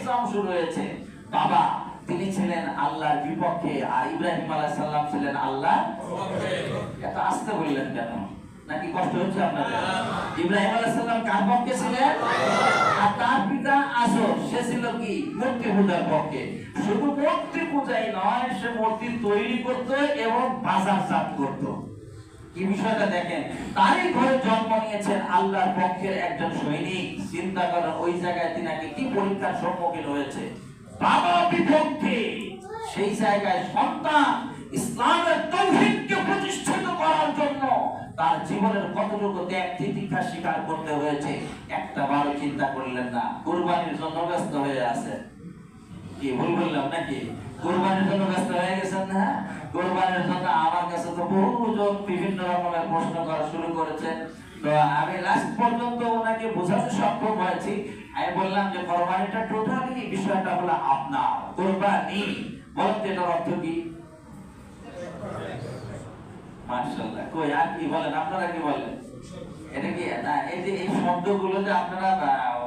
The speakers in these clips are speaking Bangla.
ইসলাম শুরু হয়েছে। বাবা তিনি ছিলেন আল্লাহর বিপক্ষে, আর ইব্রাহিম আলাইহিস সালাম ছিলেন আল্লাহর পক্ষে। এত আস্তে বললেন কেন? নাকি কষ্ট হচ্ছে আপনাদের? ইব্রাহিম আলাইহিস সালাম কার পক্ষে ছিলেন? আর তার পিতা আজর, সে ছিল কি? মূর্তি পূজার পক্ষে। শুধু মূর্তি পূজাই নয়, সে মূর্তি তৈরি করত এবং বাজারজাত করত। কি বিষয়টা দেখেন, তারই ঘরে জন্ম নিয়েছেন আল্লাহর পক্ষের একজন সৈনিক। চিন্তা করেন ওই জায়গায় তিনাকে কি পরীক্ষার সম্মুখীন হয়েছে। বাবা বিপক্ষে, সেই জায়গায় সন্তান ইসলামের তাওহীদকে প্রতিষ্ঠিত করার জন্য তার জীবনের কতটুকু ত্যাগ তিতিক্ষা স্বীকার করতে হয়েছে একটা বারো চিন্তা করলেন না। কুরবানির জন্য ব্যস্ত হয়ে আছে। কি ভুল বললাম নাকি? কুরবানির জন্য ব্যস্ত হয়ে গেছেন না? কুরবানির জন্য আমার কাছে তো বহুজন বিভিন্ন রকমের প্রশ্ন করা শুরু করেছেন। তো আমি লাস্ট পর্যন্ত ওনাকে বোঝাতে সক্ষম হয়েছি। আমি বললাম যে কুরবানিটা টোটালি বিষয়টা হলো আপনার। কুরবানি বলতে এটার অর্থ কি? মাশাআল্লাহ। কই আর কি বলেন? আপনারা কি বলেন? এটা কি না, এই যে এই শব্দগুলো যে আপনারা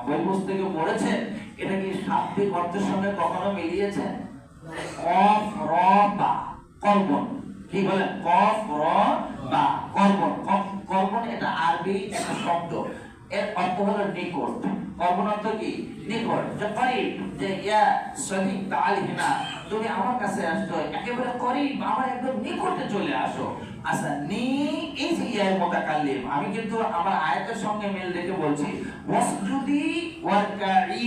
বই পুস্তকে পড়েছেন, এটা কি শাব্দিক অর্থের সঙ্গে কখনো মিলিয়েছেন? কফ র বা কর্বন, কি বলেন? কফ র বা কর্বন। কর্বন এটা আরবি একটা শব্দ, এর অর্থ হলো নিকট। কর্বন অর্থ কি? নিকট। যে করিব, যে ইয়া সদিক তাআলিনা, তুমি আমার কাছে আসছো, একেবারে করিব, আমার একদম নিকটে চলে আসো। আচ্ছা, নি এই যে ইয়া মুতাকাল্লিম, আমি কিন্তু আমার আয়াতের সঙ্গে মিল রেখে বলছি ওয়াসজুদি ওয়ারকাই।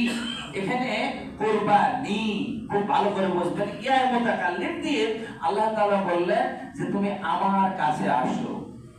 এখানে কুরবানি খুব ভালো করে বুঝবেন। ইয়া মুতাকাল্লিম দিয়ে আল্লাহ তাআলা বললেন যে তুমি আমার কাছে আসো।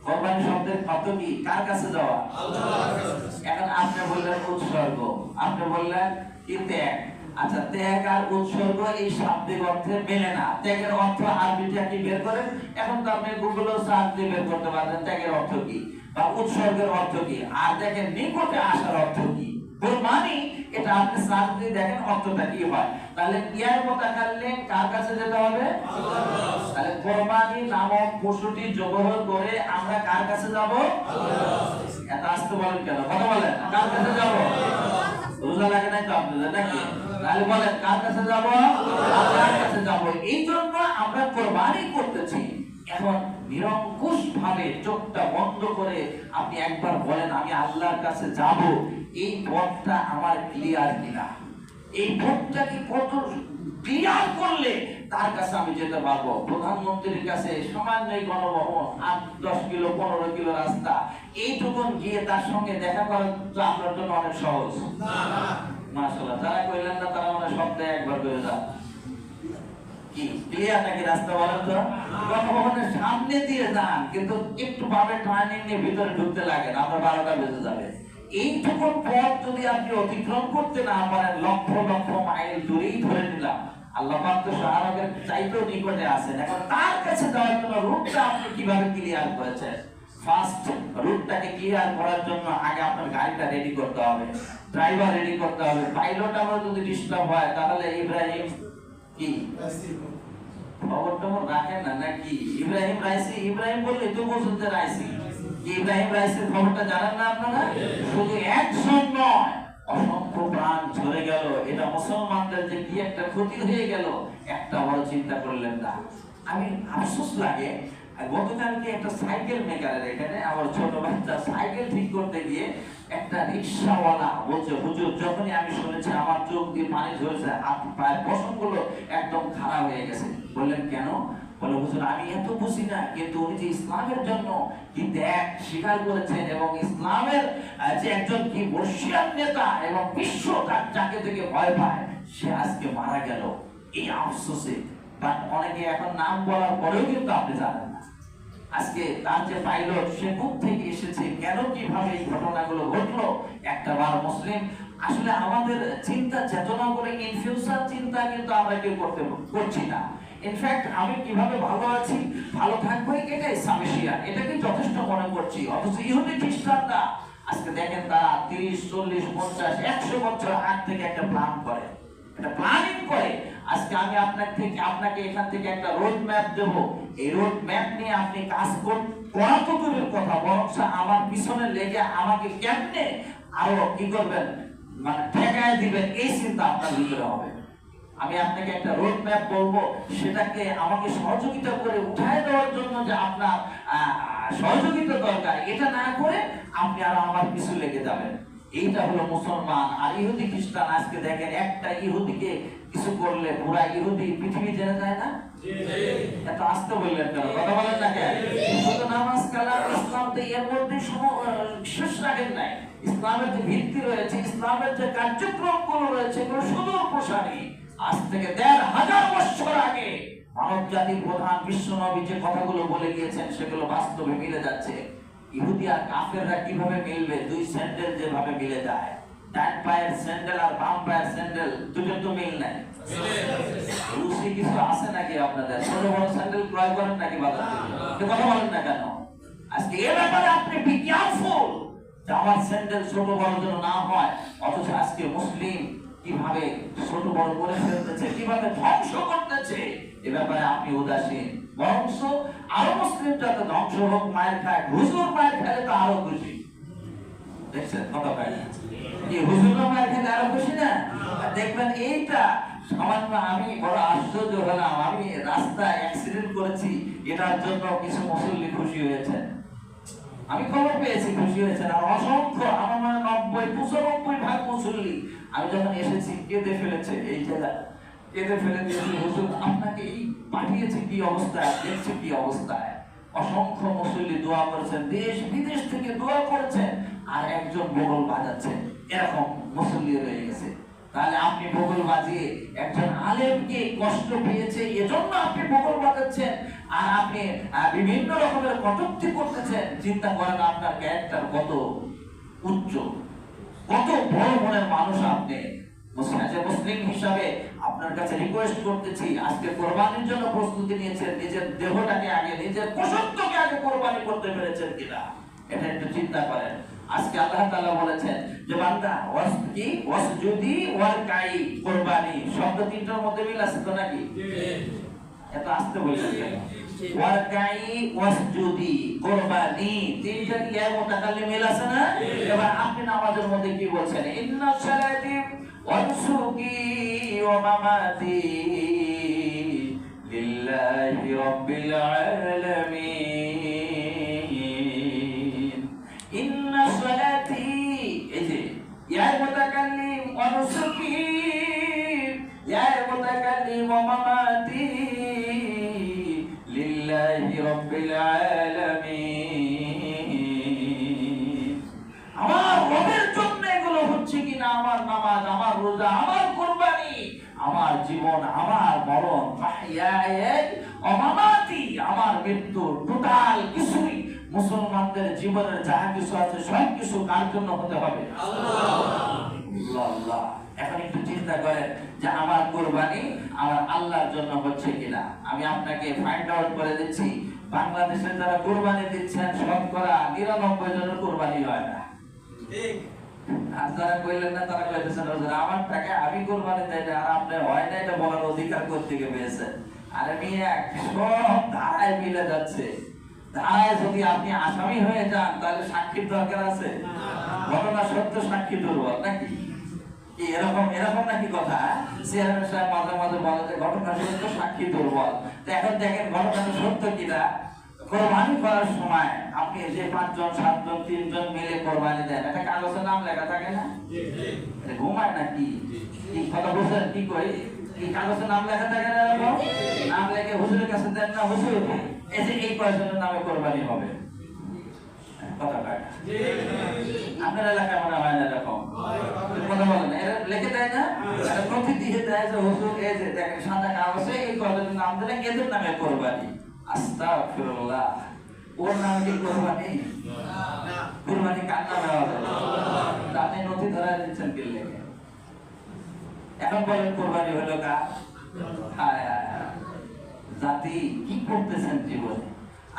কুরবানি শব্দের অর্থ কি? কার কাছে যাওয়া? আল্লাহর কাছে। এখন আপনি বললেন উৎসর্গ, আপনি বললেন কি ত্যাগ। আচ্ছা, ত্যাগ আর উৎসর্গ এই শাব্দিক অর্থে মেলে না। ত্যাগের অর্থ আরবিটা কি বের করেন? এখন তো আপনি গুগলে সার্চ দিয়ে বের করতে পারবেন ত্যাগের অর্থ কি বা উৎসর্গের অর্থ কি। আর দেখেন নিকটে আসার অর্থ কি। কুরবানি এটা আপনি সার্চ দিয়ে দেখেন অর্থটা কি হয়। তাহলে ইয়ার মুতাকাল্লিম কার কাছে যেতে হবে? আল্লাহর কাছে। তাহলে কুরবানি নামক পশুটি জবাহ করে আমরা কার কাছে যাব? আল্লাহর কাছে। এত আস্তে বলেন কেন? কথা বলেন, কার কাছে যাব? রোজা লাগে নাই তো আপনাদের নাকি? তাহলে বলেন কার কাছে যাব? আল্লাহর কাছে যাব। এই জন্য আমরা কুরবানি করতেছি। এখন নিরঙ্কুশ ভাবে চোখটা বন্ধ করে আপনি একবার বলেন আমি আল্লাহর কাছে যাব, এই পথটা আমার ক্লিয়ার কিনা? এই পথটাকে কত ক্লিয়ার করলে তার কাছে আমি যেতে পারবো? প্রধানমন্ত্রীর কাছে সামান্য গণভবন 8-10 কিলো 15 কিলো রাস্তা, এইটুকুন গিয়ে তার সঙ্গে দেখা করা তো আপনার জন্য অনেক সহজ না। মাশাআল্লাহ, যারা কইলেন না তারা মানে সপ্তাহে একবার করে যান। কি ক্লিয়ার নাকি রাস্তা বলেন তো? গণভবনের সামনে দিয়ে যান, কিন্তু একটু ভাবে টার্নিং নিয়ে ভিতরে ঢুকতে লাগে না, আপনার 12টা বেজে যাবে। এইটুকু পথ যদি আপনি অতিক্রম করতে না পারেন, লক্ষ লক্ষ মাইল দূরেই ধরে নিলাম, আল্লাহ পাক তো সাহাবাদের চাইতেও নিকটে আছেন। এখন তার কাছে যাওয়ার জন্য রুটটা আপনি কিভাবে ক্লিয়ার করেছেন? ফার্স্ট রুটটাকে ক্লিয়ার করার জন্য আগে আপনার গাড়িটা রেডি করতে হবে, ড্রাইভার রেডি করতে হবে। পাইলট আমার যদি ডিস্টার্ব হয় তাহলে ইব্রাহিম কি খবর টবর রাখেন না নাকি? ইব্রাহিম রাইসি, ইব্রাহিম বললে তো বুঝুন যে রাইসি। ইব্রাহিম রাইসির খবরটা জানেন না আপনারা? শুধু একজন নয়, অসংখ্য প্রাণ ঝরে গেল। এটা মুসলমানদের যে কি একটা ক্ষতি হয়ে গেল, একটা বড় চিন্তা করলেন না। আমি আফসোস লাগে, গতকালকে একটা সাইকেল মেকারের এখানে আমার ছোট বাচ্চা সাইকেল ঠিক করতে গিয়ে একটা রিক্সাওয়ালা বলছে, হুজুর, যখনই আমি শুনেছি আমার চোখ দিয়ে পানি ঝরছে, হাত পায়ের পশমগুলো একদম খারাপ হয়ে গেছে। বললেন কেন? বলে হুজুর আমি এত বুঝি না, কিন্তু উনি যে ইসলামের জন্য কি ত্যাগ স্বীকার করেছেন এবং ইসলামের যে একজন কি বর্ষিয়ান নেতা এবং বিশ্ব যাকে থেকে ভয় পায়, সে আজকে মারা গেল এই আফসোসে। বাট অনেকে এখন নাম বলার পরেও কিন্তু আপনি জানেন না আজকে তার যে পাইলট সে কোথা থেকে এসেছে, কেন কিভাবে এই ঘটনাগুলো ঘটলো। একটা বার মুসলিম আসলে আমাদের চিন্তা চেতনা করে ইন ফিউচার চিন্তা কিন্তু আমরা কেউ করছি না। ইনফ্যাক্ট আমি কিভাবে ভালো আছি, ভালো থাকবো, এটাই সামিশিয়ান, এটাকে যথেষ্ট মনে করছি। অথচ ইহুদি খ্রিস্টানরা আজকে দেখেন তারা 30, 40, 50, 100 বছর আগ থেকে একটা প্ল্যান করে, একটা প্ল্যানিং করে। আজকে আমি আপনাকে এখান থেকে একটা রোড ম্যাপ দেব, এই রোড ম্যাপ নিয়ে আপনি কাজ করা তো দূরের কথা, বরং আমার পিছনে লেগে আমাকে কেমনে আরো কি করবেন, মানে ঠেকায় দিবেন, এই চিন্তা আপনার ভিতরে হবে। আমি আপনাকে একটা রোড ম্যাপ বলবো, সেটাকে আমাকে সহযোগিতা করে উঠায় দেওয়ার জন্য যে আপনার সহযোগিতা দরকার, এটা না করে আপনি আর আমার কিছু লেগে যাবেন। এইটা হলো মুসলমান। আর ইহুদি খ্রিস্টান আজকে দেখেন, একটা ইহুদিকে কিছু করলে পুরা ইহুদি পৃথিবী জেনে যায় না? এত আসতে বললেন কেন? কথা বলেন না কেন? শুধু নামাজ কালাম ইসলাম তো এর মধ্যে শেষ রাখেন নাই। ইসলামের যে ভিত্তি রয়েছে, ইসলামের যে কার্যক্রমগুলো রয়েছে, এগুলো সুদূর প্রসারী। আজ থেকে ১৫০০ বছর আগে মানব জাতির প্রধান বিশ্ব নবী যে কথাগুলো বলে গিয়েছেন, সেগুলো বাস্তবে মিলে যাচ্ছে। ইহুদি আর কাফেররা কিভাবে মিলবে? দুই স্যান্ডেল যেভাবে মিলে যায়, ডান পায়ের স্যান্ডেল আর বাম পায়ের স্যান্ডেল দুটোর তো মিল নাই। রুচি কিছু আছে নাকি আপনাদের? ছোট বড় স্যান্ডেল ক্রয় করেন নাকি বাজার থেকে? কথা বলেন না কেন? আজকে এ ব্যাপারে আপনি বি কেয়ারফুল যে আমার স্যান্ডেল ছোট বড় যেন না হয়। অথচ আজকে মুসলিম কিভাবে ছোট বড় করে ফেলতেছে, কিভাবে ধ্বংস করতেছে, এ ব্যাপারে আপনি উদাসীন। বরঞ্চ আরো মুসলিম যাতে ধ্বংস হোক, মায়ের খায়, হুজুর মায়ের খেলে তো আরো খুশি। দেখছেন কথা ভাই? এই হুজুর মায়ের খেলে আরো খুশি না? দেখবেন এইটা সামান্য, আমি বড় আশ্চর্য হলাম। আমি রাস্তায় অ্যাক্সিডেন্ট করেছি, এটার জন্য কিছু মুসল্লি খুশি হয়েছে। আমি খবর পেয়েছি খুশি হয়েছেন। আর অসংখ্য, আমার মনে ৯০-৯৫% মুসল্লি আমি যখন এসেছি কেঁদে ফেলেছে। এই জায়গা কেঁদে ফেলে দিয়েছি, হুজুর আপনাকে এই পাঠিয়েছে কি অবস্থায়, দেখছে কি অবস্থায়। অসংখ্য মুসল্লি দোয়া করেছেন, দেশ বিদেশ থেকে দোয়া করেছেন, আর একজন বগল বাজাচ্ছেন। এরকম মুসল্লি রয়ে গেছে। তাহলে আপনি বগল বাজিয়ে একজন আলেমকে কষ্ট পেয়েছে, এজন্য আপনি বগল বাজাচ্ছেন, আর আপনি বিভিন্ন রকমের কটূক্তি করতেছেন। চিন্তা করেন আপনার ক্যারেক্টার কত উচ্চ, কত বড় মনের মানুষ আপনি। মুসলিম হিসাবে আপনার কাছে রিকোয়েস্ট করতেছি, আজকে কোরবানির জন্য প্রস্তুতি নিয়েছেন, নিজের দেহটাকে আগে, নিজের পশুত্বকে আগে কোরবানি করতে পেরেছেন কিনা, এটা একটু চিন্তা করেন। আজকে আল্লাহ তাআলা বলেছেন যে বান্দা ওয়াসজুদি ওয়ারকাই, কোরবানি শব্দ তিনটার মধ্যে মিল আছে তো নাকি? এত আসতে বলছেন কেন? ওয়ারকাই ওয়াসজুদি, কোরবানি, তিনটা কি এক মুতাকাল্লিম মিল আছে না? এবার আপনি নামাজের মধ্যে কি বলছেন? ইন্না সালাতি ওয়া নুসুকি ওয়া মামাতি লিল্লাহি রাব্বিল আলামিন। ইন্না সালাতি, এই যে ইয়া মুতাকাল্লিম, ওয়া নুসুকি ইয়া মুতাকাল্লিম, ওয়া মামাতি লিল্লাহি রাব্বিল আলামিন। আমার রবের জন্য এগুলো হচ্ছে কিনা, আমার নামাজ, আমার রোজা, আমার কুরবানি, আমার জীবন, আমার মরণ, মাহইয়ায় ওয়া মামাতি, আমার মৃত্যু, টোটাল কিছুই মুসলমানদের জীবনের যা কিছু আছে সব কিছু কার জন্য হতে হবে? আল্লাহ। এখন একটু চিন্তা করেন যে আমার কুরবানি আমার আল্লাহর জন্য হচ্ছে কিনা। আমি আপনাকে ফাইন্ড আউট করে দিচ্ছি, বাংলাদেশে যারা কুরবানি দিচ্ছেন শতকরা ৯৯ জনের কুরবানি হয় না। ঠিক? আর যারা কইলেন না তারা কইতেছেন আমার টাকা আমি কুরবানি দেই না, আর আপনি হয় না এটা বলার অধিকার করতে পেয়েছেন। আরে মিয়া, সব ধারায় মিলে যাচ্ছে। ধারায় যদি আপনি আসামি হয়ে যান তাহলে সাক্ষীর দরকার আছে? ঘটনা সত্য, সাক্ষী দুর্বল নাকি? এরকম নাকি কথা? চেয়ারম্যান সাহেব মাঝে মাঝে বলে যে ঘটনা সত্য, সাক্ষী দুর্বল। তো এখন দেখেন ঘটনা সত্য কিনা। কোরবানি করার সময় আপনি যে ৫ জন ৭ জন ৩ জন মিলে কোরবানি দেন, একটা কাগজে নাম লেখা থাকে না? ঘুমায় নাকি? কি কথা বলছেন? কি কই, কি কাগজে নাম লেখা থাকে না? নাম লেখে হুজুরের কাছে দেন না, হুজুর এই যে এই কয়েকজনের নামে কোরবানি হবে। কথা কয় না? আপনার এলাকায় মনে হয় না এরকম? কথা বলেন, এরা লিখে দেয় না? নথি দিয়ে দেয় যে হুজুর এই যে দেখেন সাদা কাগজে এই কয়েকজনের নাম দিলে এদের নামে কোরবানি। আস্তাগফিরুল্লাহ। ওর নামে কি কোরবানি? কোরবানি কার নামে হবে? আপনি নথি ধরায় দিচ্ছেন কি লেগে? এখন বলেন কোরবানি হলো কার? হায় হায়, জাতি কি করতেছেন জীবনে।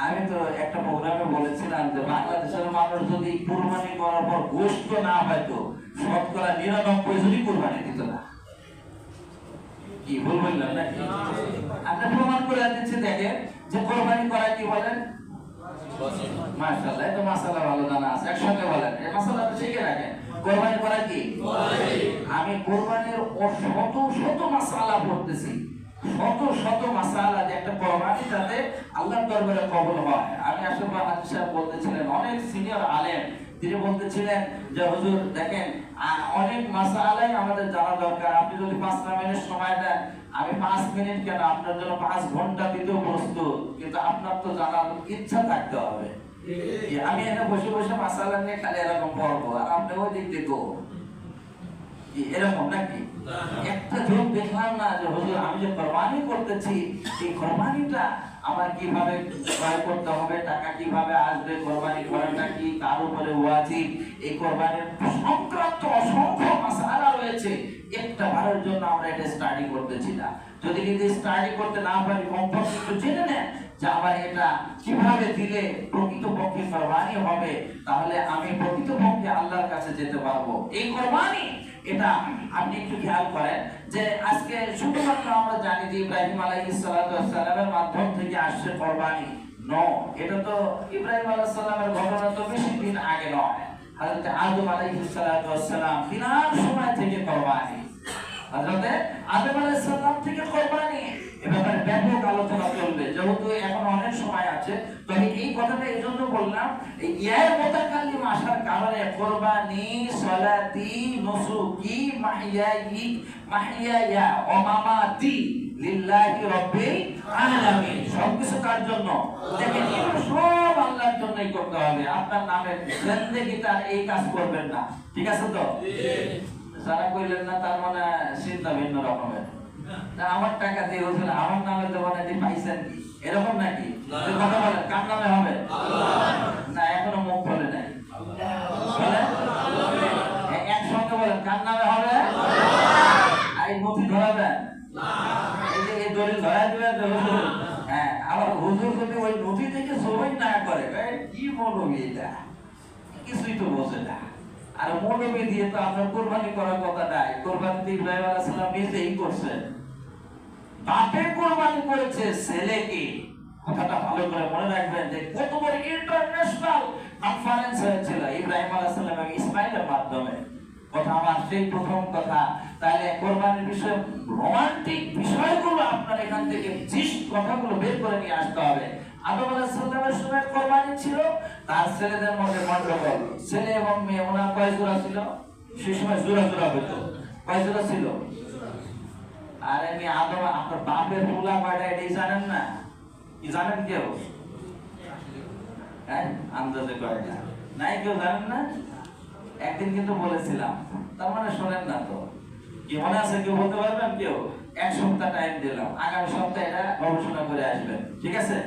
আমি তো একটা প্রোগ্রামে বলেছিলাম যে বাংলাদেশের মানুষ যদি কুরবানি করার পর গোশত না হয়তো শতকরা ৯৯ যদি কুরবানি দিত না। কি ভুল বললাম নাকি? আপনি প্রমাণ করে দিচ্ছি, দেখেন যে কুরবানি করা কি বলেন? মাশাআল্লাহ, এটা মাশাআল্লাহ ভালো জানা আছে। একসঙ্গে বলেন, এই মাশাআল্লাহ শিখে রাখেন। কোরবানি করা কি? আমি কোরবানির শত শত মাসালা পড়তেছি, শত শত মাসালা, যে একটা কোরবানি যাতে আল্লাহর দরবারে কবুল হয়। আমি আসলে হাদিস সাহেব বলতেছিলেন, অনেক সিনিয়র আলেম, তিনি বলতেছিলেন যে হুজুর দেখেন অনেক মাসালাই আমাদের জানা দরকার, আপনি যদি 5 মিনিট সময় দেন, আমি 5 মিনিট কেন আপনার জন্য 5 ঘন্টা দিতেও প্রস্তুত, কিন্তু আপনার তো জানার ইচ্ছা থাকতে হবে। আমি এখানে বসে বসে মাসালা নিয়ে খালি এরকম পড়বো আর আপনি ওই দিক দেখো, এরকম নাকি? একটা যোগ দেখলাম না যে হুজুর আমি যে কোরবানি করতেছি, এই কোরবানিটা আমার কিভাবে ক্রয় করতে হবে, টাকা কিভাবে আসবে, কোরবানি করাটা কি, কার উপরে ওয়াজিব, এই কোরবানির সংক্রান্ত অসংখ্য মাসালা রয়েছে। একটা বারের জন্য আমরা এটা স্টাডি করতেছি না। যদি কিন্তু স্টাডি করতে না পারি, কমপক্ষে একটু জেনে নেন যে আমার এটা কিভাবে দিলে প্রকৃতপক্ষে কোরবানি হবে, তাহলে আমি প্রকৃতপক্ষে আল্লাহর কাছে যেতে পারবো। এই কোরবানি এটা আপনি একটু খেয়াল করেন যে আজকে শুধুমাত্র আমরা জানি যে ইব্রাহিম আলাইহিস সালাতু ওয়াস সালামের মাধ্যম থেকে আসছে কোরবানি। নো, এটা তো ইব্রাহিম আলাইহিস সালামের ঘটনা তো বেশি দিন আগে নয়। হযরত আদম আলাইহিস সালাতু ওয়াস সালাম তিনার সময় থেকে কোরবানি, হযরত আদম আলাইহিস সালাম থেকে কোরবানি। এ ব্যাপারে ব্যাপক আলোচনা চলবে, যেহেতু এখন অনেক সময় আছে। তবে এই কথাটা এই জন্য বললাম, এই ইয়ার মুতাকাল্লিম আসার কারণে কোরবানি, সালাতি, নুসুকি, মাহিয়ায়া ওয়া মামাতি লিল্লাহি রাব্বিল আলামিন, সবকিছু কার জন্য? দেখেন এগুলো সব আল্লাহর জন্যই করতে হবে। আপনার নামে জিন্দেগিতে এই কাজ করবেন না, ঠিক আছে তো? যারা কইলেন না তার মানে চিন্তা ভিন্ন রকমের। আমার টাকা দিয়ে হুজুর আমার নামে দেবেন, এটি পাইছেন কি, এরকম নাকি? কথা বলেন, কার নামে হবে? না, এখনো মুখ বলে নাই। একসঙ্গে বলেন, কার নামে হবে? এই নথি ধরাবেন, এই যে এই দলিল ধরা দিবেন হুজুর। হ্যাঁ, আবার হুজুর যদি ওই নথি থেকে সবাই না করে, কি মৌলবি এটা, কিছুই তো বোঝে না। আর মৌলবি দিয়ে তো আপনার কোরবানি করার কথা নাই। কোরবানি তো ইব্রাহিম আলাইহিস সালাম নিজেই করছেন, বাপে কোরবানি করেছে ছেলেকে। কথাটা ভালো করে মনে রাখবেন যে কত বড় ইন্টারন্যাশনাল কনফারেন্স হয়েছিল ইব্রাহিম আলাইহিস সালাম এবং ইসমাইলের মাধ্যমে। কথা আমার সেই প্রথম কথা। তাহলে কোরবানির বিষয়ে রোমান্টিক বিষয়গুলো আপনার এখান থেকে জিস্ট কথাগুলো বের করে নিয়ে আসতে হবে। আদম আলাইহিস সালামের সময় কোরবানি ছিল, তার ছেলেদের মধ্যে গন্ডগোল, ছেলে এবং মেয়ে ওনার কয় জোড়া ছিল? সেই সময় জোড়া জোড়া হতো। কয় জোড়া ছিল? আর আমি আদম, আপনার বাপের ফুলা কয়টা এটাই জানেন না? কি জানেন কেউ? হ্যাঁ, আন্দাজে কয়টা? নাই কেউ জানেন না? একদিন কিন্তু বলেছিলাম, তার মানে শোনেন না তো। কি মনে আছে? কেউ বলতে পারবেন? কেউ? 1 সপ্তাহ টাইম দিলাম, আগামী সপ্তাহে এটা গবেষণা করে আসবেন, ঠিক আছে?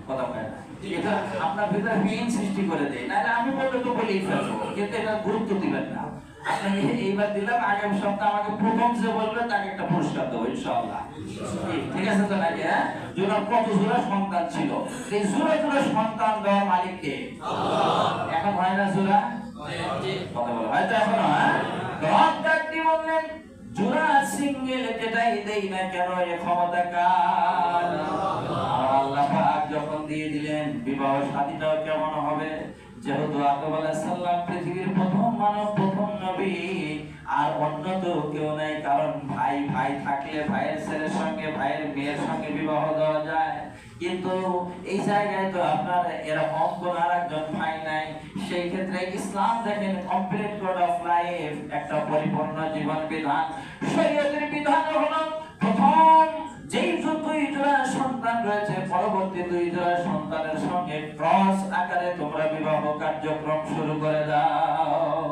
কথা কয় না, এটা আপনার ভিতরে ফিলিং সৃষ্টি করে দেয়। নাহলে আমি বললে তো বলেই ফেলবো, কিন্তু এটা গুরুত্ব দিবেন না। আপনাকে এইবার দিলাম, আগামী সপ্তাহে আমাকে প্রথম যে বলবে তাকে একটা পুরস্কার দেবো ইনশাআল্লাহ, ঠিক আছে তো নাকি? হ্যাঁ, জোড়া কত জোড়া সন্তান ছিল? এই জোড়া জোড়া সন্তান দেওয়ার মালিক কে? এখন হয় না জোড়া? কথা বলো, হয়তো এখনো। হ্যাঁ, রব ডাকতে বললেন, জোড়া সিঙ্গেল যেটাই দেই না কেন, এ ক্ষমতা কার? আল্লাহ পাক যখন দিয়ে দিলেন, বিবাহ শাদীটাও কেমন হবে? যেহেতু আদম আলাইহিস সালাম পৃথিবীর প্রথম মানব, প্রথম নবী, আর অন্য তো কেউ নাই। কারণ ভাই ভাই থাকলে ভাইয়ের ছেলের সঙ্গে, ভাইয়ের মেয়ের সঙ্গে বিবাহ দেওয়া যায়, কিন্তু এই জায়গায় তো আপনার এরকম কোন আরেকজন ভাই নাই। সেই ক্ষেত্রে ইসলাম দেখেন কমপ্লিট কোড অফ লাইফ, একটা পরিপূর্ণ জীবন বিধান, শরীয়তের বিধান হলো প্রথম যেই দুই জোড়া সন্তান রয়েছে, পরবর্তী 2 জোড়া সন্তানের সঙ্গে ক্রস আকারে তোমরা বিবাহ কার্যক্রম শুরু করে দাও।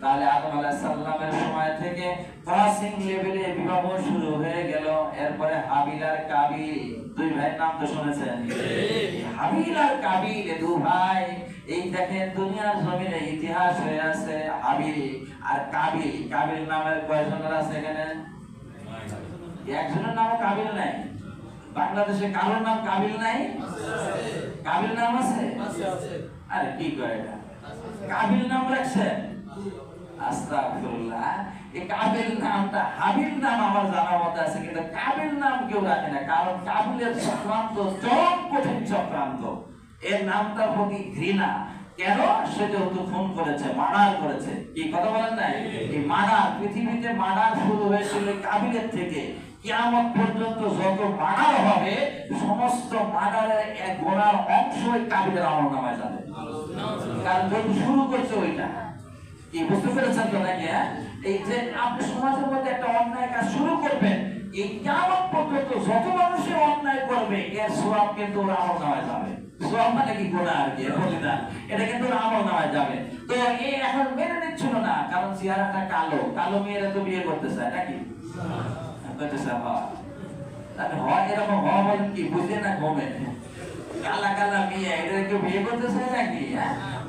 তাহলে আদম আলাইহিস সালামের সময় থেকে ক্রসিং লেভেলে বিবাহ শুরু হয়ে গেল। এরপরে হাবিল আর কাবিল, 2 ভাইয়ের নাম তো শুনেছেন। হাবিল আর কাবিল 2 ভাই, এই দেখেন দুনিয়ার জমিনে ইতিহাস হয়ে আছে হাবিল আর কাবিল। কাবিল নামের কয়জনের আছে এখানে? একজনের নাম কাবিল নাই। বাংলাদেশে কারোর নাম কাবিল নাই? কাবিল নাম আছে? আরে কি কয় এটা, কাবিল নাম রাখছে? আস্তাগফিরুল্লাহ। এই কাবিল নামটা, হাবিল নাম আমার জানা মতে আছে, কিন্তু কাবিল নাম কেউ রাখে না। কারণ কাবিলের চক্রান্ত চরম কঠিন চক্রান্ত, এর নামটার প্রতি ঘৃণা। কেন? সে যেহেতু খুন করেছে, মার্ডার করেছে। কি কথা বলেন না? এই মার্ডার, পৃথিবীতে মার্ডার শুরু হয়েছিল কাবিলের থেকে। কিয়ামত পর্যন্ত যত মার্ডার হবে, সমস্ত মার্ডারের এক গোনার অংশ ওই কাবিলের আমলনামায় যাবে। কারণ যেহেতু শুরু করছে ওইটা। কি বুঝতে পেরেছেন তো নাকি? এই যে আপনি সমাজের মধ্যে একটা অন্যায় কাজ শুরু করবেন, এই কিয়ামত পর্যন্ত যত মানুষই অন্যায় করবে, এর সওয়াব কিন্তু ওর আমলনামায় যাবে। সওয়াব মানে কি? গুনাহ আর কি, প্রতিদান। এটা কিন্তু ওর আমলনামায় যাবে। তো এই এখন মেনে নিচ্ছিল না, কারণ চেহারাটা কালো, কালো মেয়েরা তো বিয়ে করতে চায় নাকি? করতে চায়। হয় এরকম হওয়া বলেন কি বুঝে না ঘুমে? কালা কালা মেয়ে এটা কেউ বিয়ে করতে চায় নাকি?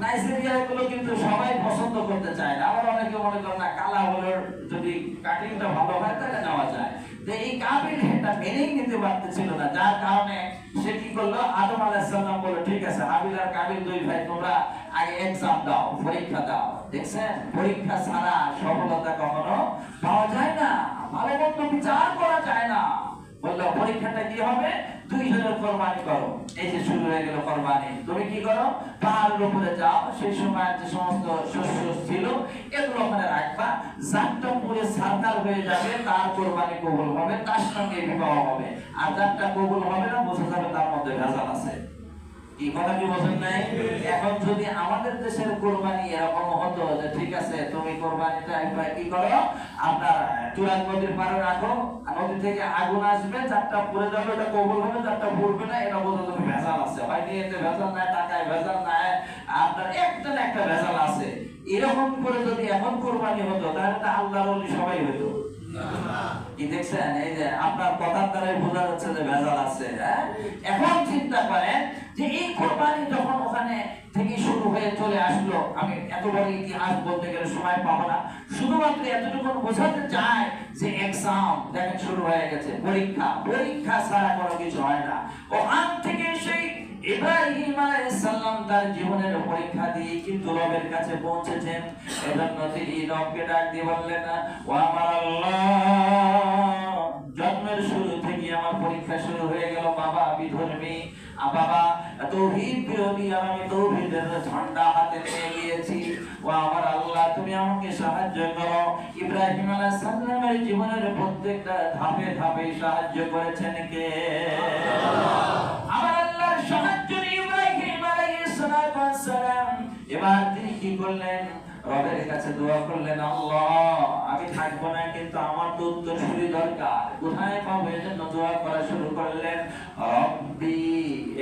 নাইজেরিয়া গুলো কিন্তু সবাই পছন্দ করতে চায় না। আবার অনেকে মনে করেন না, কালা হলে যদি কাটিংটা ভালো হয় তাহলে নেওয়া যায়। যে এই কাবিল এটা মেনেই নিতে পারতেছিল না, যার কারণে সে কি করলো? আদম আলাইহিস সালাম বলল, ঠিক আছে হাবিল আর কাবিল দুই ভাই, তোমরা আগে এক্সাম দাও, পরীক্ষা দাও। দেখছেন, পরীক্ষা ছাড়া সফলতা কখনো পাওয়া যায় না, ভালো মন্দ বিচার করা যায় না। বললো পরীক্ষাটা কি হবে? 2000 কোরবানি করো। এই যে শুরু হয়ে গেল কোরবানি। তুমি কি করো? পাহাড়ের উপরে যাও, সেই সময় যে সমস্ত শস্য ছিল এগুলো ওখানে রাখবা, যারটা পুরে সার্কাল হয়ে যাবে তার কোরবানি কবুল হবে, তার সঙ্গে বিবাহ হবে। আর যারটা কবুল হবে না, বোঝা যাবে তার মধ্যে ভেজাল আছে। কি কথা কি বোঝেন নাই? এখন যদি আমাদের দেশের কোরবানি এরকম হতো যে ঠিক আছে তুমি কোরবানিটা একবার কি করো, আপনার তুরাগ নদীর পাড়ে রাখো, নদী থেকে আগুন আসবে, যারটা পুড়ে যাবে ওটা কবুল হবে, যারটা পুড়বে না এটা বোঝা যাবে ভেজাল আছে। হয় নিয়েতে ভেজাল নাই, টাকায় ভেজাল নাই, আপনার একটা না একটা ভেজাল আছে। এরকম করে যদি এখন কোরবানি হতো, তাহলে তো আল্লাহর ওলি সবাই হতো। কি দেখছেন? এই যে আপনার কথার দ্বারাই বোঝা যাচ্ছে যে ভেজাল আছে। এখন চিন্তা করেন যে এই কোরবানি যখন ওখানে থেকে শুরু হয়ে চলে আসলো, আমি এত বড় ইতিহাস বলতে গেলে সময় পাবো না, শুধুমাত্র এতটুকু বোঝাতে চাই যে এক্সাম দেখেন শুরু হয়ে গেছে, পরীক্ষা। পরীক্ষা ছাড়া কোনো কিছু হয় না। ওখান থেকে সেই ইব্রাহিম আলাইহিস সালাম তার জীবনের পরীক্ষা দিয়ে কিন্তু রবের কাছে পৌঁছেছেন। এজন্য তিনি রবকে ডাক দিয়ে বললেন, ও আমার আল্লাহ, জন্মের শুরু থেকে আমার পরীক্ষা শুরু হয়ে গেল। বাবা বিধর্মী, বাবা তাওহীদ বিরোধী, আমি তাওহীদের ঝান্ডা হাতে নিয়ে গিয়েছি। ও আমার আল্লাহ, তুমি আমাকে সাহায্য করো। ইব্রাহিম আলাইহিস সালামের জীবনের প্রত্যেকটা ধাপে ধাপে সাহায্য করেছেন কে? আমার আল্লাহর সাহায্য নিয়ে ইব্রাহিম আলাইহিস সালাম এবার তিনি কি করলেন? রবের কাছে দোয়া করলেন, আল্লাহ আমি থাকবো না, কিন্তু আমার তো উত্তরসূরি দরকার, কোথায় পাবো? এজন্য দোয়া করা শুরু করলেন, রব্বি।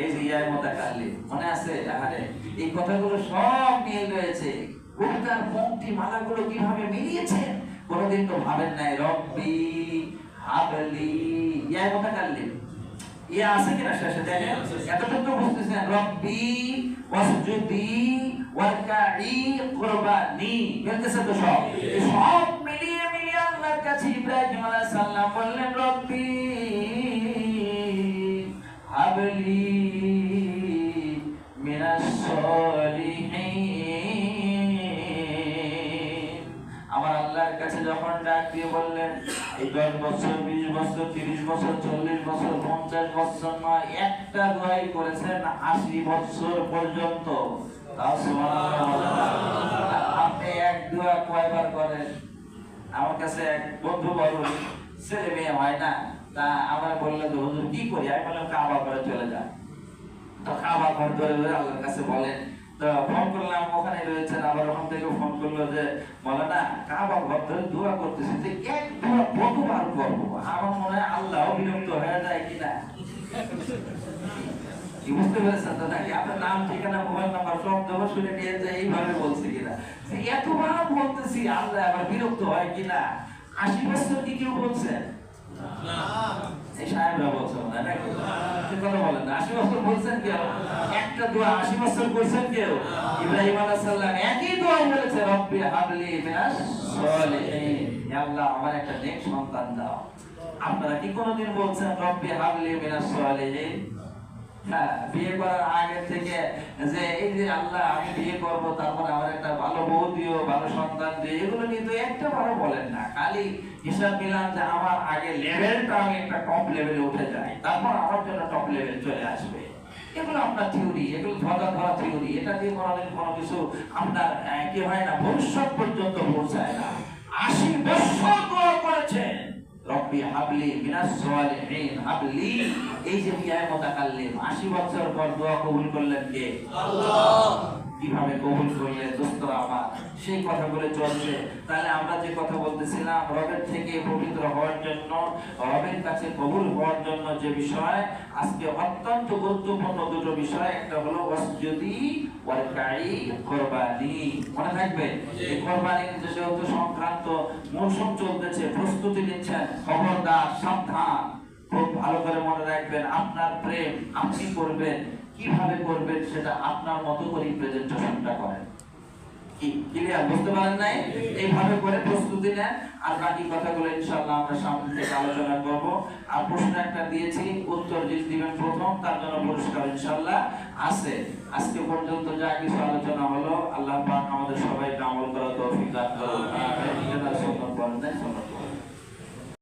এই যে ইয়া মুতাকাল্লিম মনে আছে? আরে এই কথাগুলো সব মিল রয়েছে। কবিতার পংক্তি মালাগুলো কিভাবে মিলিয়েছেন কোনোদিন তো ভাবেন নাই। রব্বি হাবলি, ইয়া মুতাকাল্লিম ইয়া আছে কিনা শেষে? দেখেন এতটুকু বুঝতেছেন, রব্বি ওয়াসজুদি ওয়ারকাই কুরবানি, মিলতেছে তো সব? সব মিলিয়ে মিলিয়ে আল্লাহর কাছে ইব্রাহিম আলাইহিস সালাম বললেন, রব্বি হাবলি মিনাস সলিহিন। আমার আল্লাহর কাছে যখন ডাক দিয়ে বললেন, এই 10 বছর 20 বছর 30 বছর 40 বছর 50 বছর নয়, একটা দোয়াই করেছেন 80 বছর পর্যন্ত। তাও সুবহানাল্লাহ। আপনি এক দোয়া কয়বার করেন? আমার কাছে এক বন্ধু বলল, ছেলে মেয়ে হয় না, তা আমার বললো যে হুজুর কি করি? আমি বললাম কাবা করে চলে যা। তো কাবা ঘর ধরে ধরে আল্লাহর কাছে বলেন। তো ফোন করলাম, ওখানে রয়েছেন। আবার ওখান থেকে ফোন করলো যে বলে না, কাবা ঘর ধরে দোয়া করতেছি, যে এক দোয়া কতবার করবো? আমার মনে হয় আল্লাহ বিরক্ত হয়ে যায় কিনা। কি বুঝতে পেরেছেন তো নাকি? আপনার নাম, ঠিকানা, মোবাইল নাম্বার সব দেবো, শুনে নিয়ে যে এইভাবে বলছে কিনা, যে এতবার বলতেছি আল্লাহ আবার বিরক্ত হয় কিনা। 80 বছর কি কেউ বলছেন? এই সাহেবরা বলছে না নাকি? কথা বলেন না, 80 বছর বলছেন কেউ? একটা দোয়া 80 বছর করছেন কেউ? ইব্রাহিম আলাইহিস সালাম একই দোয়া বলেছে, রব্বি হাবলি মিনাস সলিহিন, হে আল্লাহ আমার একটা নেক সন্তান দাও। আপনারা কি কোনোদিন বলছেন রব্বি হাবলি মিনাস সলিহিন? হ্যাঁ, বিয়ে করার আগে থেকে যে এই যে আল্লাহ আমি বিয়ে করব, তারপরে আমার একটা ভালো বউ দিও, ভালো সন্তান দিও, এগুলো কিন্তু একটা বারও বলেন না। খালি হিসাব মিলান যে আমার আগে লেভেলটা আমি একটা টপ লেভেলে উঠে যাই, তারপর আমার জন্য টপ লেভেল চলে আসবে। এগুলো আপনার থিওরি, এগুলো ধরা থিওরি। এটা দিয়ে কোনোদিন কোনো কিছু আপনার কি হয় না, ভবিষ্যৎ পর্যন্ত পৌঁছায় না। 80 বছর দোয়া করেছেন, রব্বি হাবলি মিনাস সালিহিন হাবলি, এই যে বিয়ায় মুতাকাল্লিম 80 বছর পর দোয়া কবুল করলেন কে? আল্লাহ। কিভাবে কবুল করলেন দোস্তরা আমার, সেই কথা বলে চলছে। তাহলে আমরা যে কথা বলতেছিলাম, রবের থেকে পবিত্র হওয়ার জন্য, রবের কাছে কবুল হওয়ার জন্য যে বিষয়, আজকে অত্যন্ত গুরুত্বপূর্ণ দুটো বিষয়। একটা হলো ওয়াসজুদি ওয়ারকাই কুরবানি, মনে থাকবে। এই কুরবানির যেহেতু সংক্রান্ত মৌসুম চলতেছে, প্রস্তুতি নিচ্ছেন, খবরদার সাবধান, খুব ভালো করে মনে রাখবেন। আপনার প্রেম আপনি করবেন, কিভাবে করবেন সেটা আপনার মতো করে প্রেজেন্টেশনটা করেন। কি ক্লিয়ার? বুঝতে পারেন নাই? এইভাবে করে প্রস্তুতি নেন, আর বাকি কথাগুলো ইনশাআল্লাহ আমরা সামনে থেকে আলোচনা করব। আর প্রশ্ন একটা দিয়েছি, উত্তর যিনি দিবেন প্রথম তার জন্য পুরস্কার ইনশাআল্লাহ আছে। আজকে পর্যন্ত যা কিছু আলোচনা হলো, আল্লাহ পাক আমাদের সবাইকে আমল করার তৌফিক দান করুন। আমিন।